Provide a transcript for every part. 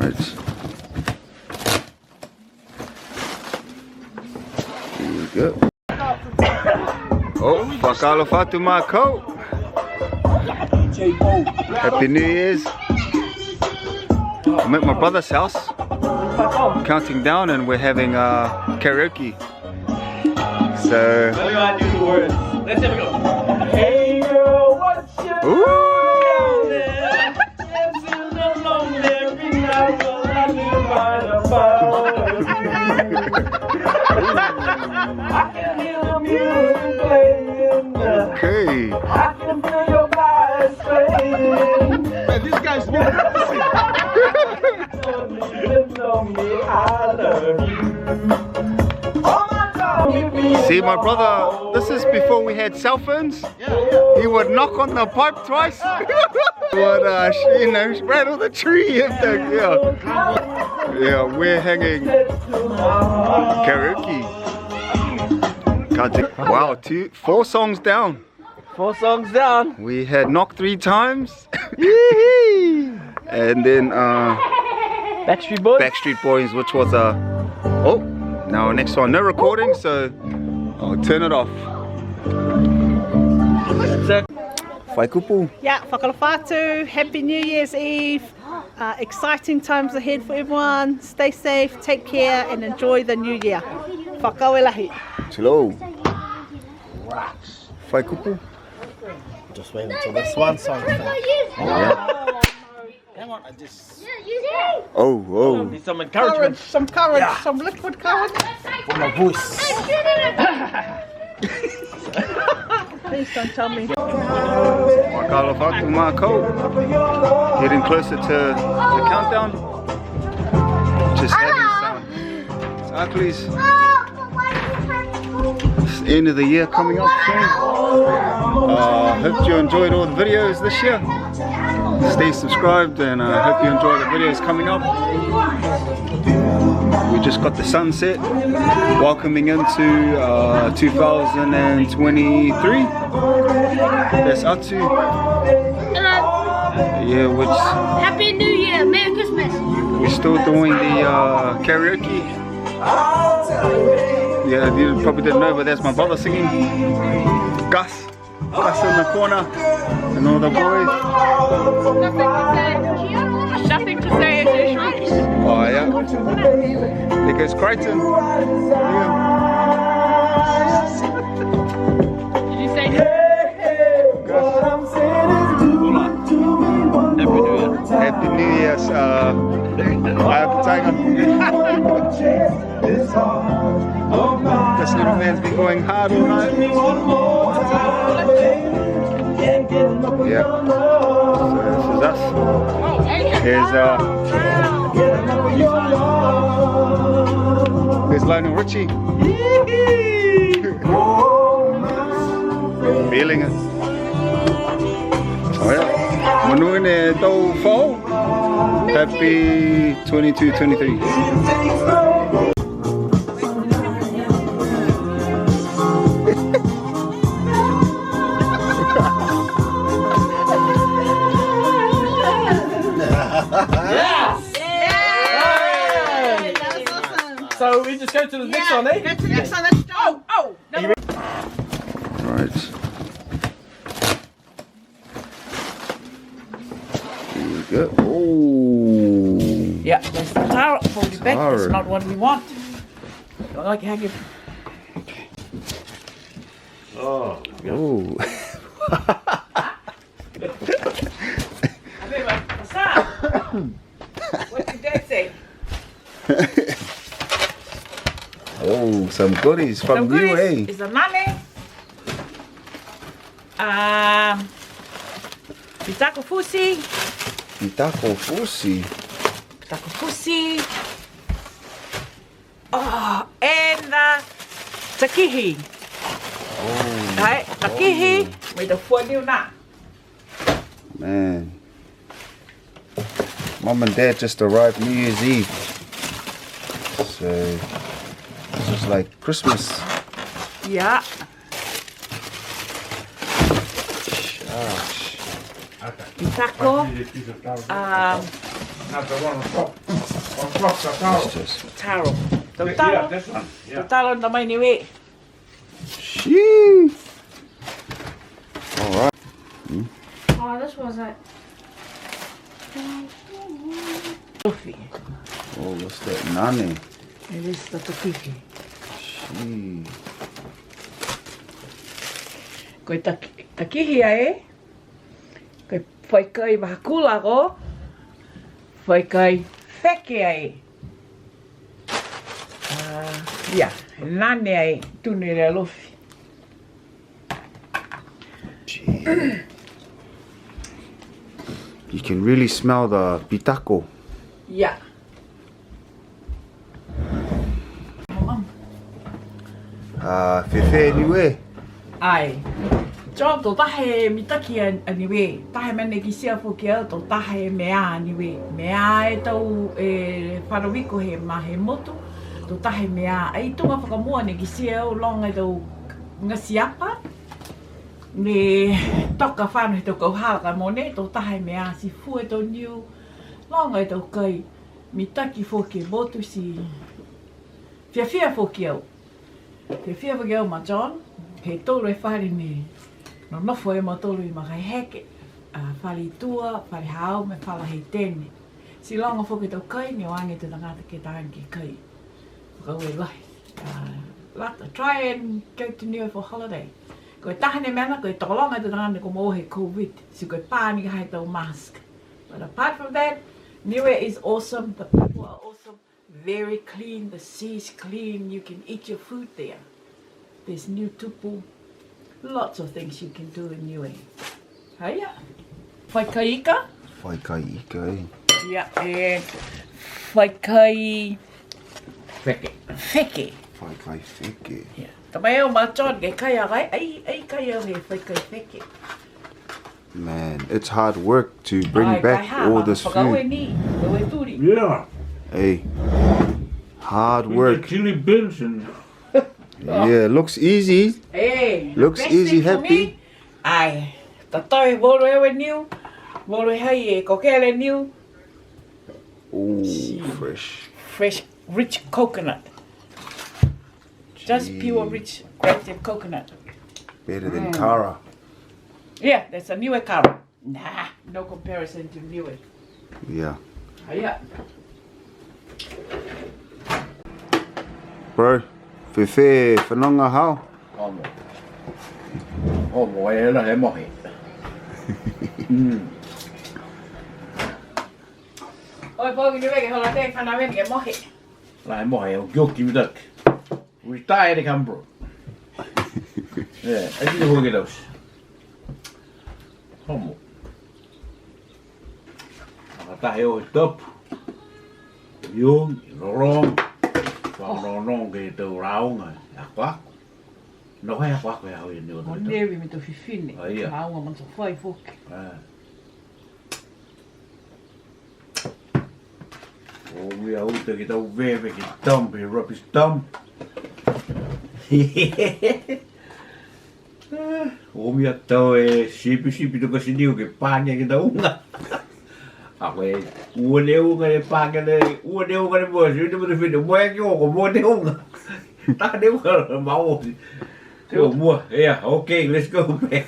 Right. Here we go. Oh, whakalawhatu mākou. Happy New Year's. I'm at my brother's house, counting down, and we're having karaoke. So. Let me go do the words. Let's have a go. Hey girl, what's your Okay. I can feel your eyes fading. Man, these guys know See, my brother, this is before we had cell phones. He would knock on the pipe twice. Would, you know, rattle the tree. Yeah, we're hanging karaoke. Wow, 4 songs down. 4 songs down. We had knocked 3 times. And then Backstreet Boys, which was oh, now next one, no recording, so I'll turn it off. Whai kupu. Yeah, whakalawhatu, Happy New Year's Eve. Exciting times ahead for everyone. Stay safe, take care, and enjoy the new year. Whakawelahi. Hello. Whai kupu. Just wait until this one song. Yeah. Come on, I just Oh. need some encouragement. Some courage, some liquid courage. For my voice. Please don't tell me. Whakalawhatu mākou. Getting closer to the countdown. Just having some uglies. It's the end of the year coming up soon. Hope you enjoyed all the videos this year. Stay subscribed, and I hope you enjoy the videos coming up. We just got the sunset, welcoming into 2023. That's Atu. Hello. Yeah, which Happy New Year. Merry Christmas. we're still doing the karaoke. Yeah, you probably didn't know, but that's my brother singing. Gus in the corner, and all the boys. Nothing to say as usual. Oh yeah. There goes Crichton. Yeah. Did you say Happy New Year's, Tiger. This little man's been going hard all night. Yeah. So this is us. Here's Lionel Richie. Feeling it. Oh yeah. Manuine tau whao. Happy 22-23. So we just go to the next one, eh? Go to the next one. Let's go. Oh. No. Right. Here we go. Oh. Yeah, that's the towel. Hold it back. That's not what we want. Don't like how you. Oh. What's up? What did Dad say? Oh, some goodies from you, eh? Is the money. Pitako fusi. Pitako fusi. Pitako fusi. Oh, and the takihi. Oh. Right, takihi with the four new na. Man. Mom and Dad just arrived New Year's Eve. So this is like Christmas. Yeah. Gosh. Pitako. That's the one on top. On top, the towel. What's this? Taro. Yeah, Taro. this one. Yeah. Taro na mai niwe. Shee. Alright. Oh, this was it. Tofi. Oh, what's that? Nani. It is the tofifi. Shee. Koe takihi ai. Koe whai kai mahakula ko. Whai kai wheke ai. Ia, nane ai tune rea lofi. You can really smell the pitako. Ia. Fefe anyway. Ai. John tō tahe mitaki aniwe. Tahe mene ki sia whuki au tō tahe mea aniwe. Mea e tau wharawiko he mahe motu. Tō tahe mea. Ai tunga whakamua ne ki sia au longa e tau ngasiapa. Ne toka whanu he tau kauhaka mone. Tō tahe mea si fu e tau niu. Longa e tau kai. Mitaki whuki motu si. Whiawhia whuki au. Whiawhia whuki au ma John. He tōru e whare ne. No nofo e matolu I makai heke. Whare tua, whare hao, me whala hei tēne. Si longa whoke tau kai, ni wangi te tangata ke tāng ki kai. Whakau e lai. Lata, try and go to Niue for holiday. Koe tahane mana, koe tokolonga te tangata ko mo he COVID. Si koe pāni ka hei tau mask. But apart from that, Niue is awesome. The people are awesome. Very clean. The sea is clean. You can eat your food there. There's new tupu. Lots of things you can do in Niue. Haia. Whaikaika? Whaikai ika e. Yeah, and whaikai Wheke. wheke. Whaikai wheke. Yeah. Tamai au ma John, ke kai a gai, ai kai au he whaikai wheke. Man, it's hard work to bring back all this Whakau e food. ni, wau e turi. Yeah. Hey, hard With work. the chili beans and Yeah, looks easy. Hey, Looks best easy, thing for happy. me, ai, ta toi volo e we niu, volo e hai e kokele niu, Ooh, fresh. fresh, rich coconut. Just Gee. pure rich, grated coconut. Better than Kara. Yeah, that's a Niue Kara. Nah, no comparison to Niue. Yeah. Haia. Bro, Fefe, whanonga hao. Homo. Homo e la he mohi. Oi, poki ni weke hola te whana wene ke mohi. La he mohi o gyoki mitak. Retired e kambro. Yeah, I didn't hold it out. Homo. Tahe o he top. Yung, rorong. Rorong ke tau raunga. Akwa. No hai akwa ko hau ni o Mo tau. nevi me to fifine. Ah, ia. Maunga man so whai foke. O mi au te ki tau veve ki thumb, he rub his thumb. O mi a tau e sipi to kasi niu ke pāngia ki tau unga. Ako e ua ne unga ne pāngia ne, ua ne unga ne mua, si uite mo te whine, mua e ki o ko mua ne unga. Tā ne unga mau o si. Te o mua, yeah, okay, let's go back.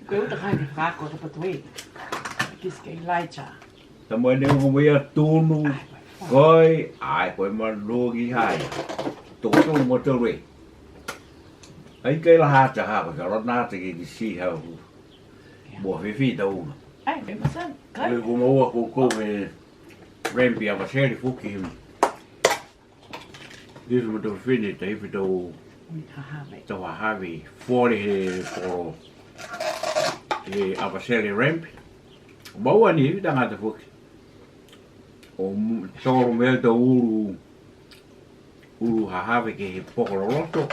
Koe uta kai ni whako ka patu e. Kiske Elijah. Ta mo ne unga mo ia tūnu. Koi, ai koe marogi hai. Tō mo te rei. Ai kai la hata hapa, ka rona te ki si hau. Mo whiwhi ta unga. Ai, me masan. Kai. Koe ko maua ko me rempi a waseri fuki him. Disu mo te whiwhi te hiwi tau Hahame. tau hahawi. Fore he poro. He a waseri rempi. Maua ni hiwi tanga te fuki. O toro mea tau uru hahawe ke he pokoro roto.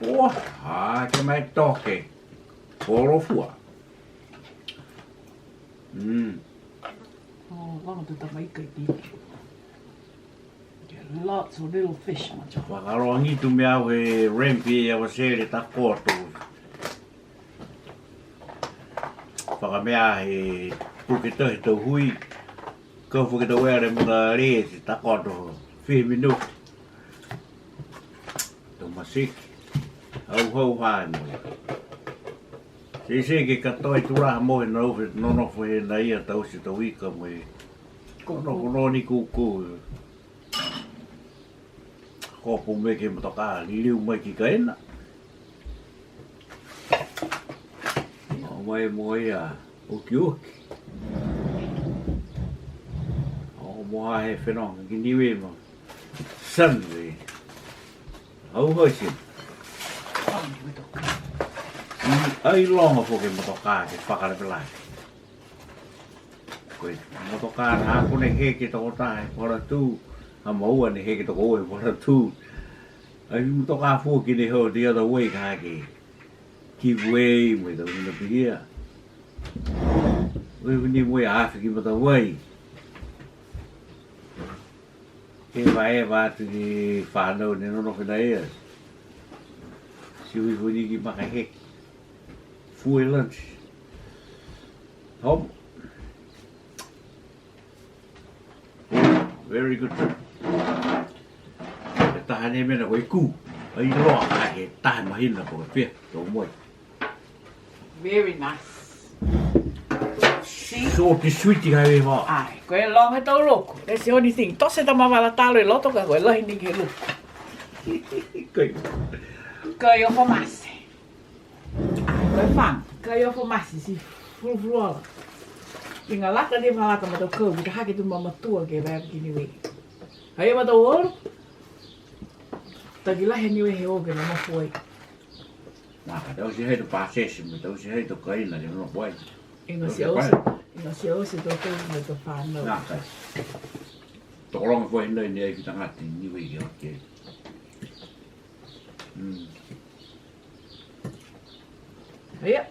Oa, ke mai toke. Poro fua. Oh, wanga tu ta mai kai ti. Lots of little fish, macho. Whakaroangi tu mea he rempi e wasere ta koto. Whakamea he puke tohi tau hui. Kau fuki tau ea re muna re si takoto 5 minute. Tau masiki. Hau hāno. Se ke katoi turaha mohe nonofo he na ia tau si tau ika mohe. Kono ni kuku. Kopo me ke matoka ni liu mai ki kaena. O mai moe a uki. O moa he whenonga ki niwe mo. Sunday. Hau hoi si. Ai longa fo ke motoka ke whakarepelai. Koe motoka na kone heke toko tae, whara tū. Ha maua ne heke toko oe, whara tū. Ai motoka fo ki ne ho the other way ka hake. Give way me tau hina pihia. Oi wini moe hawhi ki mata way. He wae wātu ki whanau ne nono whina ea. Siwi wini ki maka heke. Fue lunch. Home. Very good. Tahan e mena koe ku. Ai roa ke tahan mahina ko pia. Tau moi. Very nice. See? So ki sweetie kai e wā. Ai, koe longa tau loko. That's the only thing. Tose ta mawala talo e loto ka koe lahi ni ke loko. Koe. Koe o whamase. Koe whang. Koe o whamase si furu. I ngā laka ni whalaka ma tau kau. Ka hake tu mamatua ke rai ki niwe. Hai ma tau oro. Taki lahi niwe he oge na mofu ai. Naka, tau si hei tu pāsesi me, tau si hei tu kaina ni no wai. Ino si ose tau kau me tau whanau. Naka. Tokolonga fo hina ni e ki tangati niwe ki hoke. Hai